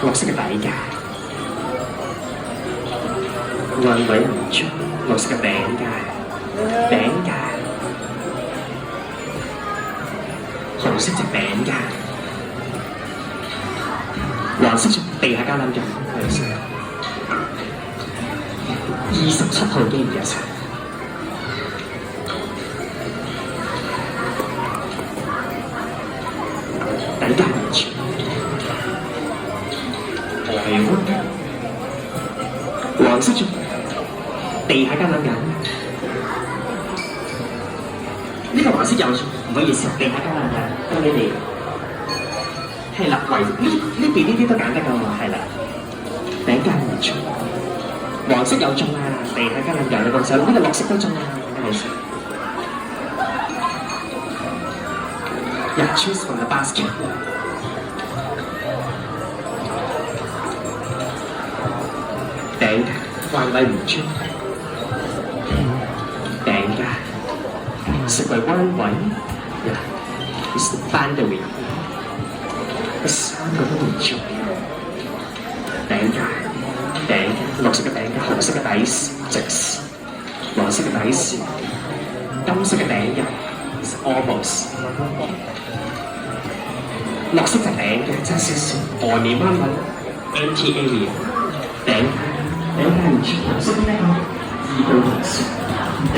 綠色嘅底架，運位唔足，綠色嘅頂架，紅色隻餅架，黃色隻地下膠撚架，係色27號機唔記得晒。底架唔住，係喎，黃色隻地下膠撚架，呢個黃色有錯，唔好意思，地下膠撚架，到你哋係啦，呢邊呢啲都揀得㗎嘛，係啦，頂架唔錯。黃色有中啊，地下膠撚架你放手，呢個綠色都中啊，係色。Yeah, choose from the basket. 頂架彎位唔足，頂架食為彎位，it's the boundary。3個都唔足，頂架綠色嘅頂架，紅色嘅底直線，黃色嘅底線，金色嘅頂架 is almost。綠色就頂嘅，真少少，外面彎位 empty area，頂唔住，紅色呢個2到紅色。